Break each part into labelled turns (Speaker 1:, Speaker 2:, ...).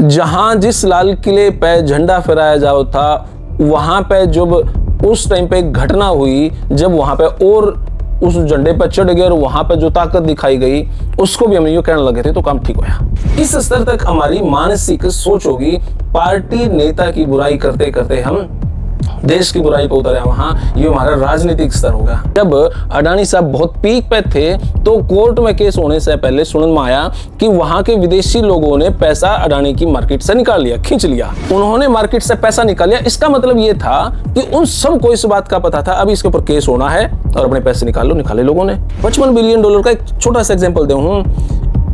Speaker 1: जहां जिस लाल किले पे झंडा फहराया जाओ था, वहां पे जब उस टाइम पे एक घटना हुई, जब वहां पे और उस झंडे पर चढ़ गए और वहां पे जो ताकत दिखाई गई, उसको भी हम यूं कहने लगे थे तो काम ठीक होया। इस स्तर तक हमारी मानसिक सोच होगी। पार्टी नेता की बुराई करते करते हम देश की बुराई पे उतरे वहां, ये हमारा राजनीतिक स्तर होगा। जब अडानी साहब बहुत पीक पे थे तो कोर्ट में केस होने से पहले सुनने में आया कि वहां के विदेशी लोगों ने पैसा अडानी की मार्केट से निकाल लिया, खींच लिया। उन्होंने मार्केट से पैसा निकाल लिया, इसका मतलब ये था कि उन सबको इस बात का पता था अब इसके ऊपर केस होना है और अपने पैसे निकाले लोगों ने। $55 बिलियन का एक छोटा सा एग्जाम्पल दूं,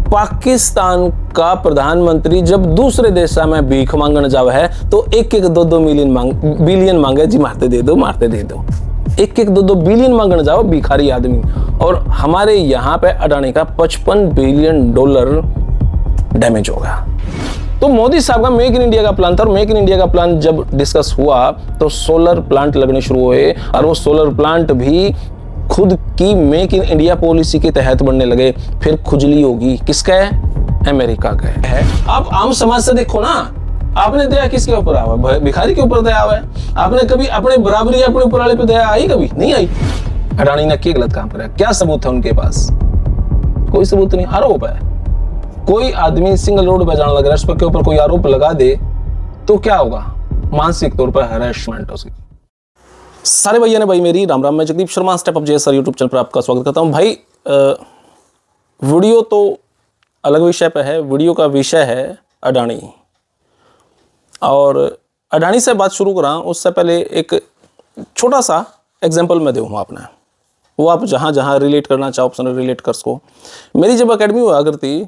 Speaker 1: पाकिस्तान का प्रधानमंत्री जब दूसरे देश में भीख मांगने जावा है तो 1-2 बिलियन मांगे, जी मारते दे दो 1-2 बिलियन मांगने जाओ भिखारी आदमी। और हमारे यहाँ पे अडानी का $55 बिलियन डैमेज होगा। तो मोदी साहब का मेक इन इंडिया का प्लान था, और मेक इन इंडिया का प्लान जब डिस्कस हुआ तो सोलर प्लांट लगने शुरू हुए, और वो सोलर प्लांट भी खुद की मेक इन इंडिया पॉलिसी के तहत बनने लगे। फिर खुजली होगी किसका है? अमेरिका का है। अब आम समाज से देखो ना, आपने दया किसके ऊपर आवा है? भिखारी के ऊपर दया आवा है। आपने कभी अपने बराबरी अपने ऊपर वाले पे दया आई? कभी नहीं आई। अडानी ने क्या गलत काम करा? क्या सबूत है उनके पास? कोई सबूत नहीं, आरोप है। कोई आदमी सिंगल रोड पे जाने लग रहा है, उस के ऊपर कोई आरोप लगा दे तो क्या होगा? मानसिक तौर पर हैरेसमेंट होगी। सारे भैया ने भाई मेरी राम राम। मैं Jagdeep Sharma, step up JSR YouTube channel पर आपका स्वागत करता हूं। भाई वीडियो तो अलग विषय पे है, वीडियो का विषय है अडानी। और अडानी से बात शुरू करा उससे पहले एक छोटा सा एग्जांपल मैं दूंगा आपने, वो आप जहां जहां रिलेट करना चाहो ऑप्शन रिलेट कर सको। मेरी जब अकेडमी हुआ करती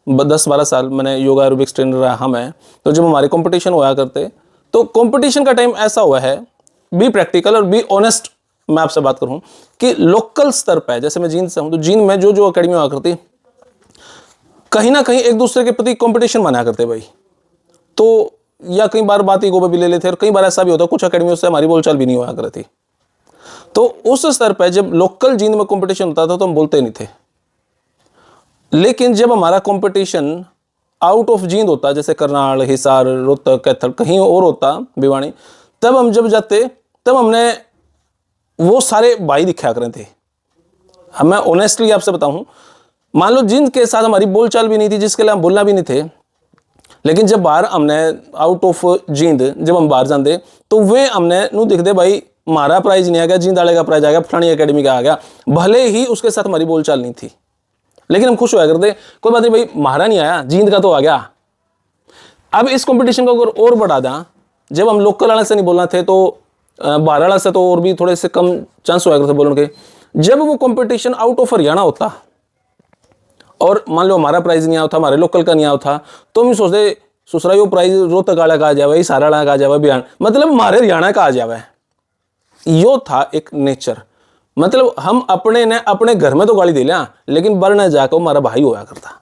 Speaker 1: 10-12 साल, मैंने योगा एरोबिक्स ट्रेनर रहा मैं, तो जब हमारे कंपटीशन हुआ करते तो कंपटीशन का टाइम ऐसा हुआ है, बी प्रैक्टिकल और बी ऑनेस्ट। मैं आपसे बात करूं कि लोकल स्तर पे, जैसे मैं जींद से हूं तो जींद में जो अकेडमी हुआ करती कहीं ना कहीं एक दूसरे के प्रति कंपटीशन मनाया करते भाई। तो या कई बार बात ईगो पे भी ले लेते, और कई बार ऐसा भी होता कुछ अकेडमियों से हमारी बोलचाल भी नहीं हुआ करती। तो उस स्तर पर जब लोकल जींद में कंपटीशन होता था तो हम बोलते नहीं थे, लेकिन जब हमारा कंपटीशन आउट ऑफ जींद होता, जैसे करनाल, हिसार, रोहतक, कैथल, कहीं और होता, भिवानी, तब हम जब जाते तब हमने वो सारे भाई दिखाया करें थे। अब मैं ऑनेस्टली आपसे बताऊं, मान लो जिन के साथ हमारी बोलचाल भी नहीं थी, जिसके लिए हम बोलना भी नहीं थे, लेकिन जब बाहर हमने आउट ऑफ जींद जब हम बाहर जाते तो वे हमने नू दिख दे भाई हमारा प्राइज नहीं आ गया, जींद वाले का प्राइज आ गया, फलानी अकेडमी का आ गया, भले ही उसके साथ हमारी बोलचाल नहीं थी, लेकिन हम खुश हुआ करते, कोई बात नहीं भाई हमारा नहीं आया, जींद का तो आ गया। अब इस कंपटीशन को अगर और बढ़ा दें, जब हम लोकल वाले से नहीं बोलना थे तो बाहर वाला से तो और भी थोड़े से कम चांस हुआ करते बोलने के। जब वो कंपटीशन आउट ऑफ हरियाणा होता और मान लो हमारा प्राइज नहीं आता, हमारे लोकल का नहीं आता, तो हम सोचते सुसरा यो प्राइज रोहतक वाला का आ जाए, सारा वाला का आ जाए, बिहार मतलब हमारे हरियाणा का आ जाए। यो था एक नेचर, मतलब हम अपने ने अपने घर में तो गाली दे लिया, लेकिन बाहर न जाकर हमारा भाई होया करता।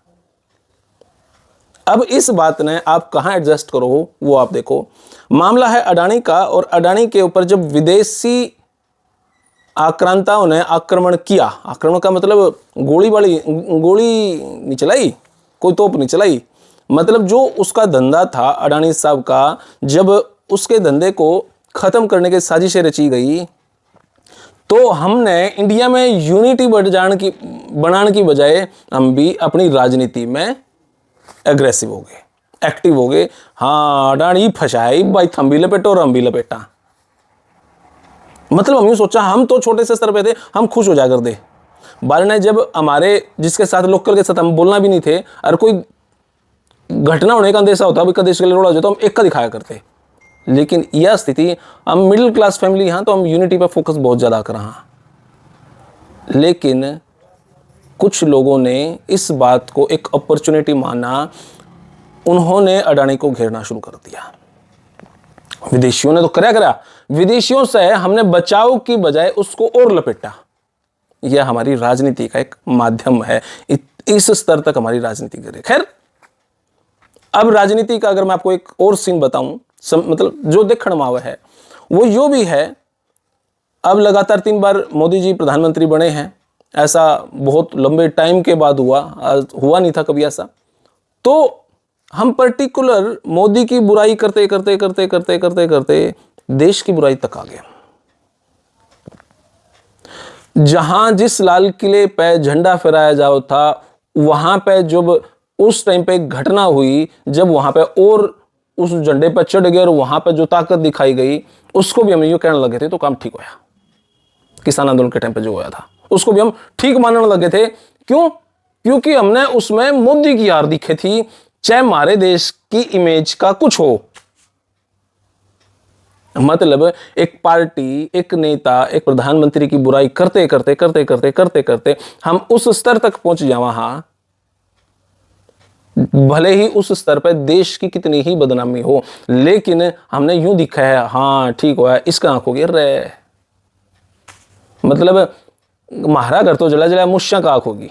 Speaker 1: अब इस बात ने आप कहां एडजस्ट करो वो आप देखो। मामला है अडानी का, और अडानी के ऊपर जब विदेशी आक्रांताओं ने आक्रमण किया, आक्रमण का मतलब गोली नहीं चलाई, कोई तोप नहीं चलाई, मतलब जो उसका धंधा था अडानी साहब का, जब उसके धंधे को खत्म करने की साजिशें रची गई तो हमने इंडिया में यूनिटी बनाने की बजाय हम भी अपनी राजनीति में एग्रेसिव हो गए, एक्टिव हो गए। हाँ अडानी फंसाई भाई, थम भी लपेटो और हम भी लपेटा। मतलब हम यूं सोचा, हम तो छोटे से स्तर पे थे, हम खुश हो जा कर दे। बार ने जब हमारे जिसके साथ लोकल के साथ हम बोलना भी नहीं थे, और कोई घटना होने का अंदेशा होता भी देश के लिए रोड़ा हो जाए, तो हम एक का दिखाया करते। लेकिन यह स्थिति, हम मिडिल क्लास फैमिली यहाँ, तो हम यूनिटी पर फोकस बहुत ज़्यादा कर रहा। लेकिन कुछ लोगों ने इस बात को एक अपॉर्चुनिटी माना, उन्होंने अडानी को घेरना शुरू कर दिया। विदेशियों ने तो करा, विदेशियों से हमने बचाव की बजाय उसको और लपेटा। यह हमारी राजनीति का एक माध्यम है, इस स्तर तक हमारी राजनीति गिरे। खैर, अब राजनीति का अगर मैं आपको एक और सीन बताऊं, मतलब जो देखने में आवा है वो यो भी है। अब लगातार 3 बार मोदी जी प्रधानमंत्री बने हैं, ऐसा बहुत लंबे टाइम के बाद हुआ नहीं था कभी ऐसा। तो हम पर्टिकुलर मोदी की बुराई करते करते करते करते करते करते देश की बुराई तक आ गए। जहां जिस लाल किले पे झंडा फहराया जाओ था, वहां पे जब उस टाइम पे घटना हुई, जब वहां पे और उस झंडे पे चढ़ गए और वहां पे जो ताकत दिखाई गई, उसको भी हम यूं कहने लगे थे तो काम ठीक होया। किसान आंदोलन के टाइम पे जो हुआ था उसको भी हम ठीक मानने लगे थे। क्यों? क्योंकि हमने उसमें मोदी की हार दिखी थी, चाहे हमारे देश की इमेज का कुछ हो। मतलब एक पार्टी, एक नेता, एक प्रधानमंत्री की बुराई करते करते करते करते करते करते हम उस स्तर तक पहुंच जाए, वहां भले ही उस स्तर पर देश की कितनी ही बदनामी हो, लेकिन हमने यूं दिखा है हाँ ठीक हुआ है, इसका आंखों गिर रहे। मतलब महारा घर तो जला जला मुश्या का आंख होगी।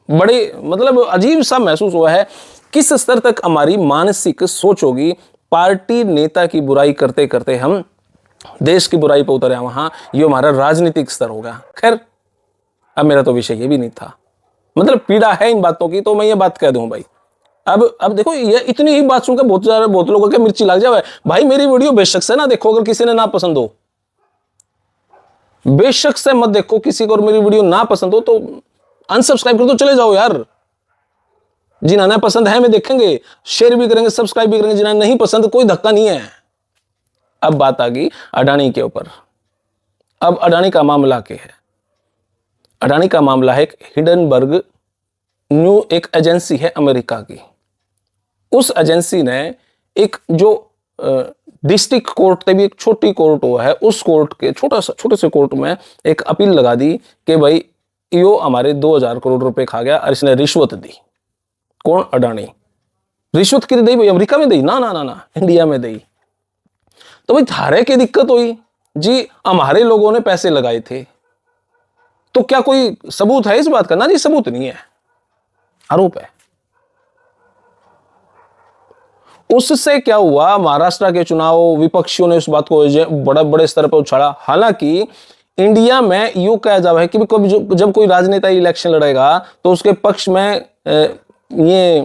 Speaker 1: बड़े मतलब अजीब सा महसूस हुआ है किस स्तर तक हमारी मानसिक सोच होगी। पार्टी नेता की बुराई करते करते हम देश की बुराई पर उतरे वहां, ये हमारा राजनीतिक स्तर होगा। खैर अब मेरा तो विषय ये भी नहीं था, मतलब पीड़ा है इन बातों की तो मैं ये बात कह दूं भाई। अब देखो ये इतनी ही बात सुनकर बहुत लोगों के मिर्ची लग जाए। भाई मेरी वीडियो बेशक से ना देखो, अगर किसी ने ना पसंद हो, बेशक से मत देखो किसी को, और मेरी वीडियो ना पसंद हो तो अनसब्सक्राइब कर दो, चले जाओ यार। जिन्हें पसंद है मैं देखेंगे, शेयर भी करेंगे, सब्सक्राइब भी करेंगे। जिन्हें नहीं पसंद कोई धक्का नहीं है। अब बात आ गई अडानी के ऊपर। अब अडानी का मामला क्या है? अडानी का मामला है एक हिडनबर्ग न्यू एक एजेंसी है अमेरिका की। उस एजेंसी ने एक जो डिस्ट्रिक्ट कोर्ट थे भी, एक छोटी कोर्ट हुआ है, उस कोर्ट के छोटे से कोर्ट में एक अपील लगा दी कि भाई यो हमारे 2000 करोड़ रुपए खा गया और इसने रिश्वत दी। कौन? अडानी। रिश्वत कितनी दी भाई? अमेरिका में दी ना ना ना ना, इंडिया में दी। तो भाई थारे की दिक्कत हुई जी, हमारे लोगों ने पैसे लगाए थे। तो क्या कोई सबूत है इस बात का? ना जी, सबूत नहीं है, आरोप है। उससे क्या हुआ? महाराष्ट्र के चुनाव विपक्षियों ने उस बात को बड़े बड़े स्तर पर उछाला। हालांकि इंडिया में यूं कहा जाता है कि जब कोई राजनेता इलेक्शन लड़ेगा तो उसके पक्ष में ये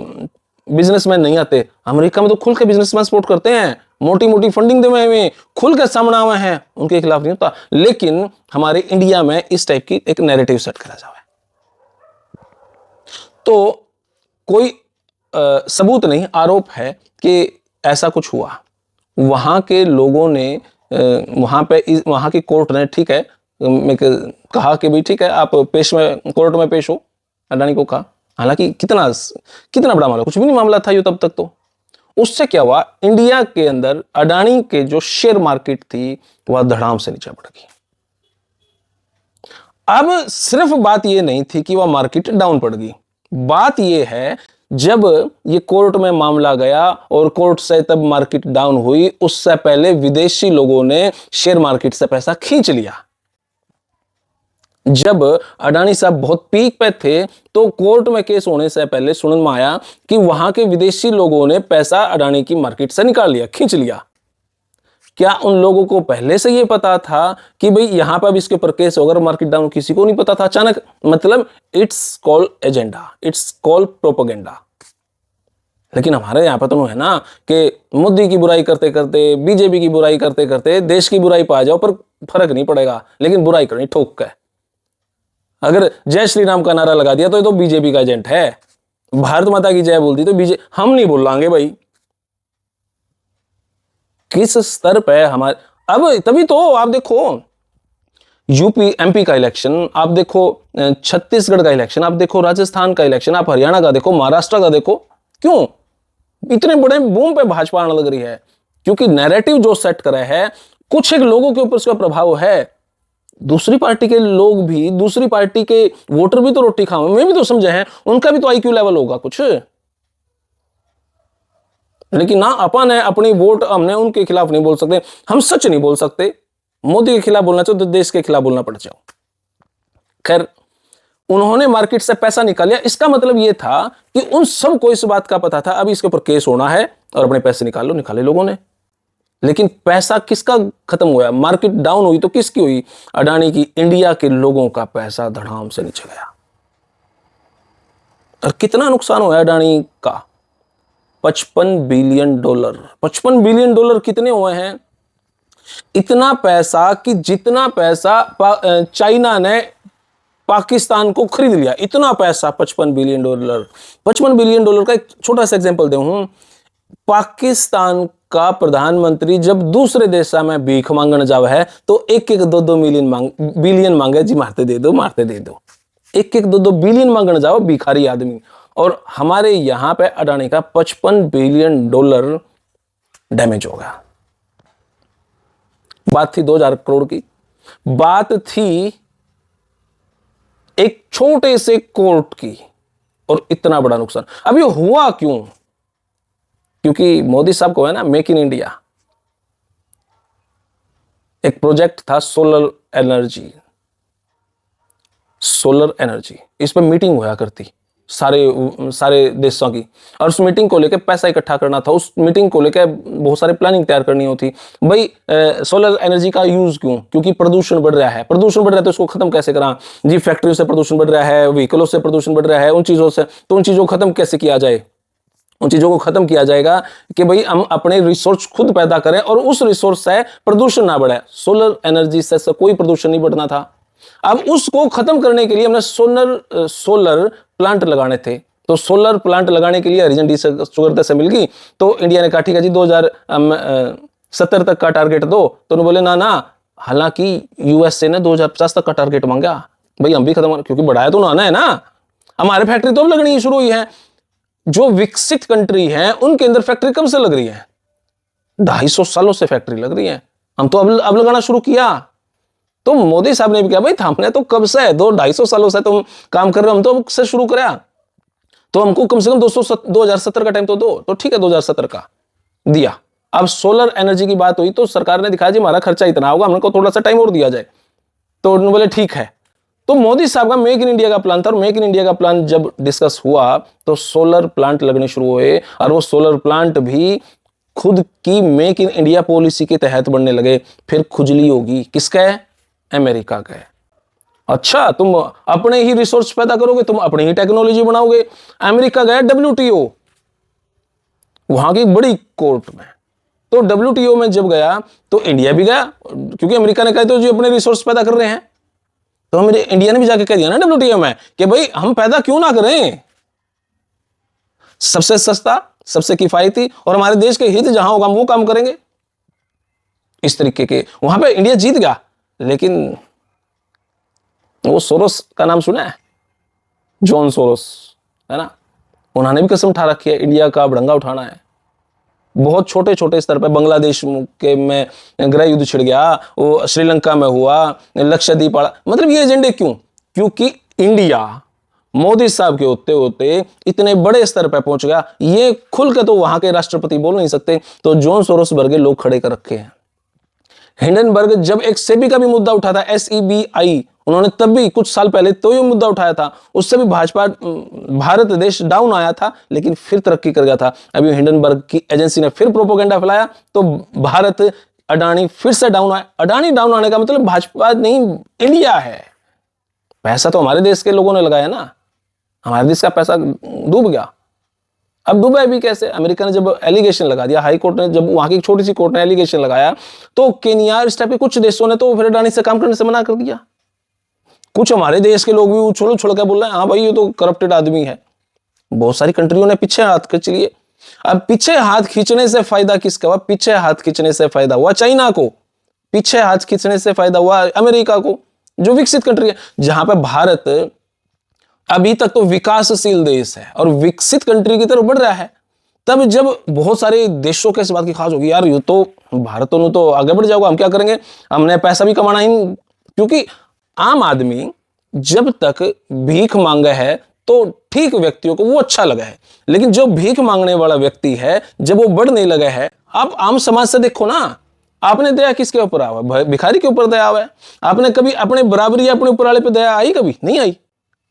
Speaker 1: बिजनेसमैन नहीं आते। अमेरिका में तो खुल के बिजनेसमैन सपोर्ट करते हैं, मोटी मोटी फंडिंग दे हुए खुल के सामने आए हैं, उनके खिलाफ नहीं होता। लेकिन हमारे इंडिया में इस टाइप की एक नैरेटिव सेट करा जाए तो कोई सबूत नहीं, आरोप है कि ऐसा कुछ हुआ। वहां के लोगों ने वहां की कोर्ट ने ठीक है मैं कहा कि भाई ठीक है आप कोर्ट में पेश हो, अडानी को कहा। हालांकि कितना बड़ा मामला, कुछ भी नहीं मामला था ये तब तक। तो उससे क्या हुआ? इंडिया के अंदर अडानी के जो शेयर मार्केट थी वह धड़ाम से नीचे बढ़ गई। अब सिर्फ बात यह नहीं थी कि वह मार्केट डाउन पड़ गई, बात यह है जब ये कोर्ट में मामला गया और कोर्ट से तब मार्केट डाउन हुई, उससे पहले विदेशी लोगों ने शेयर मार्केट से पैसा खींच लिया। जब अडानी साहब बहुत पीक पे थे तो कोर्ट में केस होने से पहले सुनने में आया कि वहां के विदेशी लोगों ने पैसा अडानी की मार्केट से निकाल लिया, खींच लिया। क्या उन लोगों को पहले से यह पता था कि भाई यहां पर भी इसके ऊपर केस होगा, मार्केट डाउन? किसी को नहीं पता था, अचानक। मतलब it's call agenda, it's call propaganda. लेकिन हमारे यहां पर तो है ना कि मोदी की बुराई करते करते, बीजेपी की बुराई करते करते देश की बुराई पा जाओ, पर फर्क नहीं पड़ेगा, लेकिन बुराई करनी ठोक के। अगर जय श्री राम का नारा लगा दिया तो ये तो बीजेपी का एजेंट है, भारत माता की जय बोल दी तो बीजेपी, हम नहीं बोल लांगे भाई। किस स्तर पे हमारे, अब तभी तो आप देखो यूपी एमपी का इलेक्शन, आप देखो छत्तीसगढ़ का इलेक्शन, आप देखो राजस्थान का इलेक्शन, आप हरियाणा का देखो, महाराष्ट्र का देखो। क्यों इतने बड़े बूम पे भाजपा आने लग रही है? क्योंकि नैरेटिव जो सेट करे है, कुछ एक लोगों के ऊपर उसका प्रभाव है। दूसरी पार्टी के लोग भी, दूसरी पार्टी के वोटर भी तो रोटी खाओ, मैं भी तो समझे हैं, उनका भी तो आईक्यू लेवल होगा कुछ। लेकिन ना अपन है अपनी वोट, हमने उनके खिलाफ नहीं बोल सकते, हम सच नहीं बोल सकते। मोदी के खिलाफ बोलना चाहो तो देश के खिलाफ बोलना पड़ जाओ। खैर उन्होंने मार्केट से पैसा निकाल लिया, इसका मतलब यह था कि उन सबको इस बात का पता था अभी इसके ऊपर केस होना है और अपने पैसे निकाले लोगों ने। लेकिन पैसा किसका खत्म हुआ? मार्केट डाउन हुई तो किसकी हुई? अडानी की। इंडिया के लोगों का पैसा धड़ाम से नीचे गया। और कितना नुकसान हुआ अडानी का? $55 बिलियन। $55 बिलियन कितने हुए हैं? इतना पैसा कि जितना पैसा चाइना ने पाकिस्तान को खरीद लिया, इतना पैसा। $55 बिलियन। $55 बिलियन का एक छोटा सा एग्जांपल दूं। पाकिस्तान का प्रधानमंत्री जब दूसरे देश में भीख मांगने जावे है तो एक एक दो दो बिलियन मांगे जी, मारते दे दो, मारते दे दो। एक एक दो दो बिलियन मांगने जाओ भिखारी आदमी। और हमारे यहां पे अडानी का $55 बिलियन डैमेज हो गया। बात थी 2000 करोड़ की, बात थी एक छोटे से कोर्ट की, और इतना बड़ा नुकसान। अब ये हुआ क्यों? क्योंकि मोदी साहब को है ना मेक इन इंडिया, एक प्रोजेक्ट था सोलर एनर्जी। इस पर मीटिंग हुआ करती सारे देशों की, और उस मीटिंग को लेकर पैसा इकट्ठा करना था। उस मीटिंग को लेकर बहुत सारी प्लानिंग तैयार करनी होती। भाई सोलर एनर्जी का यूज क्यों? क्योंकि प्रदूषण बढ़ रहा है। प्रदूषण बढ़ रहा है तो उसको खत्म कैसे करा जी? फैक्ट्रियों से प्रदूषण बढ़ रहा है, व्हीकलों से प्रदूषण बढ़ रहा है, उन चीजों से। तो उन चीजों को खत्म कैसे किया जाए? उन चीजों को खत्म किया जाएगा कि भाई हम अपने रिसोर्स खुद पैदा करें और उस रिसोर्स से प्रदूषण ना बढ़े। सोलर एनर्जी से कोई प्रदूषण नहीं बढ़ना था। अब उसको खत्म करने के लिए हमने सोलर प्लांट लगाने थे। तो सोलर प्लांट लगाने के लिए हरिजन डी सुगरता से मिल गई। तो इंडिया ने कहा ठीक है जी 2070 तक का टारगेट दो। तो उन्होंने बोले ना ना, हालांकि यूएसए ने 2050 तक का टारगेट मांगा। भाई हम भी खत्म, क्योंकि बढ़ाया तो ना है ना, हमारे फैक्ट्री तो अब लगनी शुरू हुई है। जो विकसित कंट्री है उनके अंदर फैक्ट्री कब से लग रही है? 250 सालों से फैक्ट्री लग रही है। हम तो अब लगाना शुरू किया। तो मोदी साहब ने भी कहा भाई हमने तो कब से 250 सालों से तुम काम कर रहे हो, हम तो अब से शुरू करा। तो हमको कम से कम 2070 का टाइम तो दो। तो ठीक है 2070 का दिया। अब सोलर एनर्जी की बात हुई तो सरकार ने दिखाया जी हमारा खर्चा इतना होगा, हमको थोड़ा सा टाइम और दिया जाए। तो उन्होंने बोले ठीक है। तो मोदी साहब का मेक इन इंडिया का प्लान था, और मेक इन इंडिया का प्लान जब डिस्कस हुआ तो सोलर प्लांट लगने शुरू हुए, और वो सोलर प्लांट भी खुद की मेक इन इंडिया पॉलिसी के तहत बनने लगे। फिर खुजली होगी किसका? अमेरिका का। अच्छा तुम अपने ही रिसोर्स पैदा करोगे, तुम अपनी ही टेक्नोलॉजी बनाओगे। अमेरिका गया WTO, वहां की बड़ी कोर्ट में। तो WTO में जब गया तो इंडिया भी गया, क्योंकि अमेरिका ने कहा तो जी अपने रिसोर्स पैदा कर रहे हैं। तो हमारे इंडिया ने भी जाके कह दिया ना WTO में कि भाई हम पैदा क्यों ना करें, सबसे सस्ता, सबसे किफायती, और हमारे देश के हित जहां होगा हम वो काम करेंगे। इस तरीके के वहां पे इंडिया जीत गया। लेकिन वो सोरोस का नाम सुना है? जॉन सोरोस, है ना? उन्होंने भी कसम उठा रखी है इंडिया का भड़ंगा उठाना है। बहुत छोटे छोटे स्तर पर बांग्लादेश के में गृह युद्ध छिड़ गया, वो श्रीलंका में हुआ, लक्षद्वीप आड़ा। मतलब ये एजेंडे क्यों? क्योंकि इंडिया मोदी साहब के होते होते इतने बड़े स्तर पर पहुंच गया। ये खुल के तो वहां के राष्ट्रपति बोल नहीं सकते, तो जॉन सोरोस वर्गे लोग खड़े कर रखे हैं। हिंडनबर्ग जब एक सेबी का भी मुद्दा उठा था, SEBI, उन्होंने तब भी कुछ साल पहले तो ये मुद्दा उठाया था। उससे भी भारत देश डाउन आया था, लेकिन फिर तरक्की कर गया था। अभी हिंडनबर्ग की एजेंसी ने फिर प्रोपोगेंडा फैलाया तो भारत अडानी फिर से डाउन आया। अडानी डाउन आने का मतलब भाजपा नहीं, इंडिया है। पैसा तो हमारे देश के लोगों ने लगाया ना, हमारे देश का पैसा डूब गया। अब डूबा भी कैसे? अमेरिका ने जब एलिगेशन लगा दिया, हाई कोर्ट ने जब, वहां की छोटी सी कोर्ट ने एलिगेशन लगाया, तो केन्या इस टाइप के कुछ देशों ने तो फिर अडानी से काम करने से मना कर दिया। कुछ हमारे देश के लोग भी उछल उछल के बोल रहे हैं हाँ भाई ये तो करप्टेड आदमी है। बहुत सारी कंट्रियों ने पीछे हाथ खींच लिए। अब पीछे हाथ खींचने से फायदा किसका हुआ? पीछे हाथ खींचने से फायदा हुआ चाइना को, पीछे हाथ खींचने से फायदा हुआ अमेरिका को, जो विकसित कंट्री है। जहां पर भारत अभी तक तो विकासशील देश है और विकसित कंट्री की तरफ बढ़ रहा है, तब जब बहुत सारे देशों के इस बात की खास होगी यार ये तो भारत तो आगे बढ़ जाओगा, हम क्या करेंगे, हमने पैसा भी कमाना ही। क्योंकि आम आदमी जब तक भीख मांगा है तो ठीक व्यक्तियों को वो अच्छा लगा है, लेकिन जो भीख मांगने वाला व्यक्ति है जब वो बढ़ने लगा है, आप आम समाज से देखो ना, आपने दया किसके ऊपर आवा? भिखारी के ऊपर दया है? आपने कभी अपने बराबरी अपने ऊपर वाले पे दया आई? कभी नहीं आई।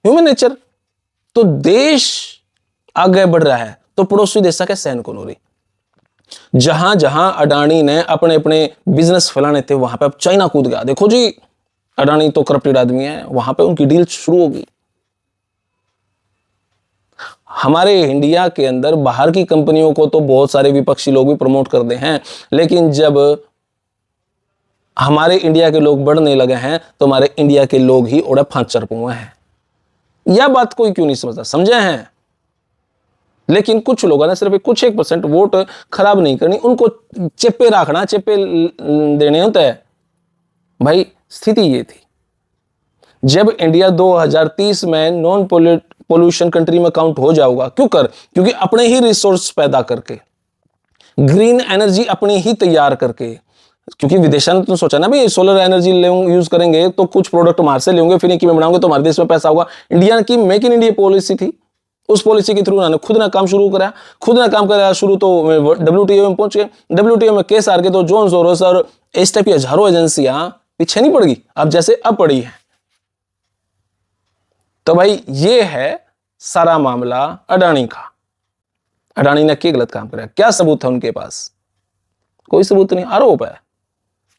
Speaker 1: Human nature. तो देश आगे बढ़ रहा है तो पड़ोसी देश के सहन कौन हो रही। जहां जहां अडानी ने अपने अपने बिजनेस फैलाने थे वहां पे अब चाइना कूद गया। देखो जी अडानी तो करप्टेड आदमी है, वहां पे उनकी डील शुरू होगी। हमारे इंडिया के अंदर बाहर की कंपनियों को तो बहुत सारे विपक्षी लोग भी प्रमोट करते हैं, लेकिन जब हमारे इंडिया के लोग बढ़ने लगे हैं तो हमारे इंडिया के लोग ही उड़े फांचर हुए हैं। यह बात कोई क्यों नहीं समझता, समझे हैं? लेकिन कुछ लोगों ने सिर्फ कुछ 1% वोट खराब नहीं करनी, उनको चेपे रखना, चेपे देने होते हैं। भाई स्थिति ये थी, जब इंडिया 2030 में नॉन पोल्यूशन कंट्री में काउंट हो जाएगा, क्योंकि अपने ही रिसोर्स पैदा करके, ग्रीन एनर्जी अपनी ही तैयार करके, क्योंकि विदेशों ने तो सोचा ना भाई सोलर एनर्जी यूज करेंगे तो कुछ प्रोडक्ट मार से लेंगे, फिर इनकी में बनाओगे तो हमारे देश में पैसा होगा। इंडिया की मेक इन इंडिया पॉलिसी थी, उस पॉलिसी के थ्रू उन्होंने खुद ना काम शुरू करा, खुद ना काम करा शुरू, तो WTO में पहुंच गए। WTO में केस हार के तो जोन सोरोस और इस टाइप की हजारों एजेंसियां पीछे नहीं पड़ गई, अब जैसे अब पड़ी है। तो भाई ये है सारा मामला अडानी का। अडानी ने क्या गलत काम करा, क्या सबूत है उनके पास? कोई सबूत नहीं, आरोप है।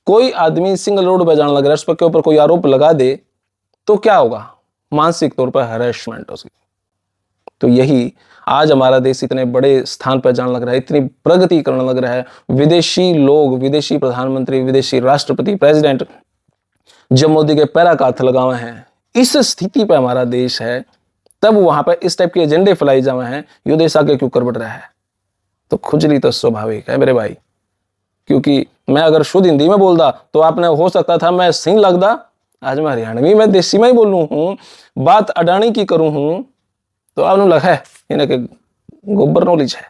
Speaker 1: कोई आदमी सिंगल रोड पे जाने लग रहा है, उस पर के ऊपर कोई आरोप लगा दे तो क्या होगा? मानसिक तौर पर हैरेसमेंट होगी। तो यही आज हमारा देश इतने बड़े स्थान पर जाने लग रहा है, इतनी प्रगति करने लग रहा है। विदेशी लोग, विदेशी प्रधानमंत्री, विदेशी राष्ट्रपति, प्रेसिडेंट जब मोदी के पैरा का हाथ लगावे हैं, इस स्थिति पर हमारा देश है, तब वहां पर इस टाइप के एजेंडे फैलाई जावे हैं, यो देश आगे क्यों कर बढ़ रहा है? तो खुजली तो स्वाभाविक है मेरे भाई, क्योंकि मैं अगर शुद्ध हिंदी में बोलता तो आपने हो सकता था मैं सिंह लगता, आज मैं हरियाणवी में देसी में ही बोलूं हूं, बात अडानी की करूं हूं, तो आपने लगा है इन्हें के गोबर नॉलेज है।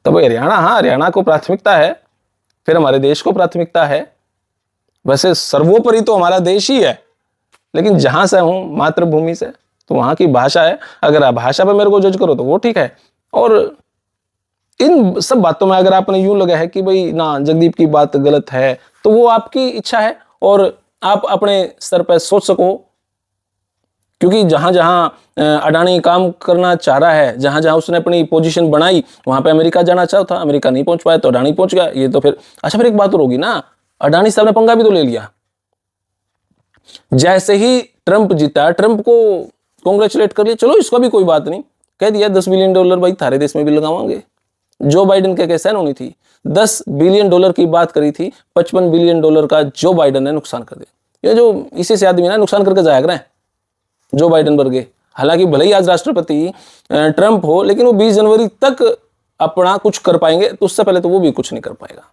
Speaker 1: तो भाई हरियाणा, हाँ हरियाणा को प्राथमिकता है, फिर हमारे देश को प्राथमिकता है। वैसे सर्वोपरि तो हमारा देश ही है, लेकिन जहां से हूं मातृभूमि से, तो वहां की भाषा है। अगर आप भाषा पे मेरे को जज करो तो वो ठीक है, और इन सब बातों में अगर आपने यूं लगा है कि भाई ना जगदीप की बात गलत है, तो वो आपकी इच्छा है और आप अपने स्तर पर सोच सको। क्योंकि जहां जहां अडानी काम करना चाह रहा है, जहां जहां उसने अपनी पोजीशन बनाई, वहां पे अमेरिका जाना चाहता था, अमेरिका नहीं पहुंच पाया तो अडानी पहुंच गया। ये तो फिर अच्छा, फिर एक बात और होगी ना, अडानी साहब ने पंगा भी तो ले लिया। जैसे ही ट्रंप जीता, ट्रंप को कॉन्ग्रेचुलेट कर लिया, चलो इसका भी कोई बात नहीं, कह दिया $10 बिलियन भाई थारे देश में भी लगावांगे। जो बाइडेन के कैसे होनी थी, $10 बिलियन की बात करी थी, $55 बिलियन का जो बाइडेन ने नुकसान कर दिया। ये जो इसी से आदमी ना नुकसान करके जाया करें, जो बाइडेन वर्गे। हालांकि भले ही आज राष्ट्रपति ट्रंप हो, लेकिन वो 20 जनवरी तक अपना कुछ कर पाएंगे, तो उससे पहले तो वो भी कुछ नहीं कर पाएगा।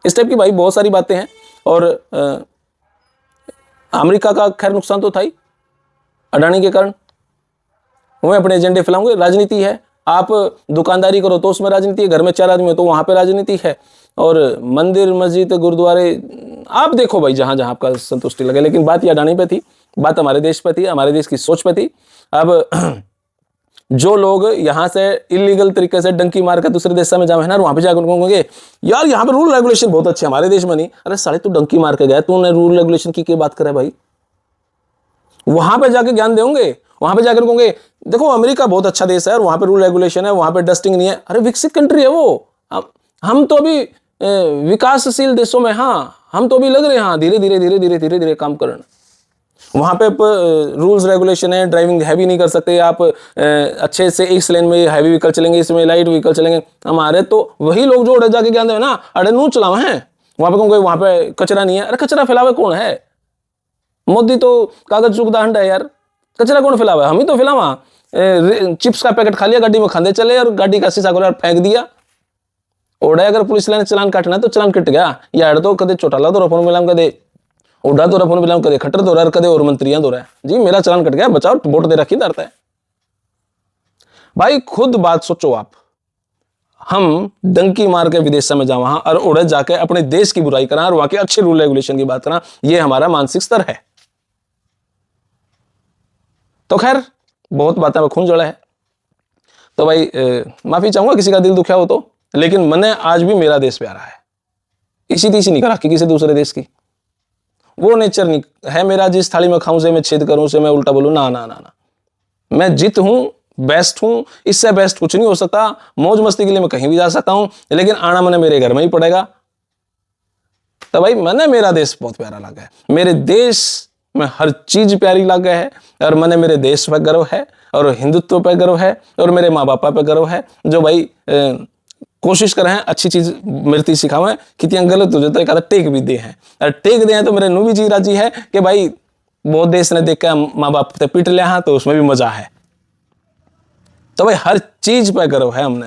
Speaker 1: इस टाइप की भाई बहुत सारी बातें हैं। और अमेरिका का खैर नुकसान तो था ही अडानी के कारण, वो अपने एजेंडे फैलाऊंगे। राजनीति है, आप दुकानदारी करो तो उसमें राजनीति है, घर में 4 आदमी हो तो वहां पे राजनीति है, और मंदिर मस्जिद गुरुद्वारे आप देखो भाई जहां जहां आपका संतुष्टि लगे। लेकिन बात ये अडानी पे थी, बात हमारे देश पे थी, हमारे देश की सोच पे थी। अब जो लोग यहाँ से इलीगल तरीके से डंकी मार कर दूसरे देश में जाए ना, वहां पे जाकर कहोगे यार यहाँ पे रूल रेगुलेशन बहुत अच्छे, हमारे देश में नहीं। अरे साले तू डंकी मार के गया, तूने रूल रेगुलेशन की क्या बात करे भाई? वहां पे जाके ज्ञान देंगे, वहां पे जाकर कहोगे देखो अमेरिका बहुत अच्छा देश है और वहां पे रूल रेगुलेशन है, वहां पे डस्टिंग नहीं है। अरे विकसित कंट्री है वो, हम तो अभी विकासशील देशों में, हाँ हम तो अभी लग रहे हैं हाँ धीरे धीरे काम करना। वहां पे रूल्स रेगुलेशन है, ड्राइविंग हैवी नहीं कर सकते आप, अच्छे से इस लेन में हैवी व्हीकल चलेंगे, इसमें लाइट व्हीकल चलेंगे। हमारे तो वही लोग जो जाके ज्ञान दे ना, अरे नू चलावा है, वहां पे कहूँगे वहां पे कचरा नहीं है। अरे कचरा फैलावे कौन है? मोदी तो कागज चुक दंड है यार, कचरा कौन फैलावा? हम ही तो फैलावा। चिप्स का पैकेट खा लिया, गाड़ी में खाते चले और गाड़ी का शीशा को फेंक दिया। ओढ़ा अगर पुलिस लाइन चलान काटना तो चलान कट गया, यार तो कदे चौटाला तो रफोन मिलाम कदे ओढ़ा तो रफोन मिलाम कदे खट्टर दो रहा, कदे और मंत्रियां दो रहा। जी मेरा चलान कट गया, बचाओ, वोट दे रखी डरता है भाई। खुद बात सोचो आप, हम डंकी मार के विदेश में जाओ वहां और उड़े जाके अपने देश की बुराई करा और वहां के अच्छे रूल रेगुलेशन की बात करा, ये हमारा मानसिक स्तर है। तो खैर बहुत बातें में खून जड़ा है, तो भाई माफी चाहूंगा किसी का दिल दुखा हो तो, लेकिन मैंने आज भी मेरा देश प्यारा है, इसी तीसी नहीं करा कि किसी दूसरे देश की, वो नेचर नहीं है मेरा। जिस थाली में खाऊं से मैं छेद करूं, से मैं उल्टा बोलूं, ना ना ना ना, मैं जित हूं, बेस्ट हूं, इससे बेस्ट कुछ नहीं हो सकता। मौज मस्ती के लिए मैं कहीं भी जा सकता हूं, लेकिन आना मैंने मेरे घर में ही पड़ेगा। तो भाई मैंने मेरा देश बहुत प्यारा लगा है। मेरे देश मैं हर चीज प्यारी लागे है और मैंने मेरे देश पर गर्व है और हिंदुत्व पर गर्व है और मेरे माँ बापा पे गर्व है जो भाई कोशिश कर रहे हैं अच्छी चीज मेरे सिखावे कितनी गलत हो जाता है टेक भी दे हैं और टेक दे हैं तो मेरे नू भी जी राजी है कि भाई बहुत देश ने देख के माँ बाप पे पीट लिया तो उसमें भी मजा है। तो भाई हर चीज पे गर्व है हमने।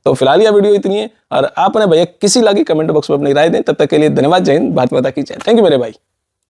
Speaker 1: तो फिलहाल यह वीडियो इतनी है और आपने भैया किसी लगी कमेंट बॉक्स में अपनी राय दें। तब तक के लिए धन्यवाद। जय हिंद, भारत माता की जय। थैंक यू मेरे भाई।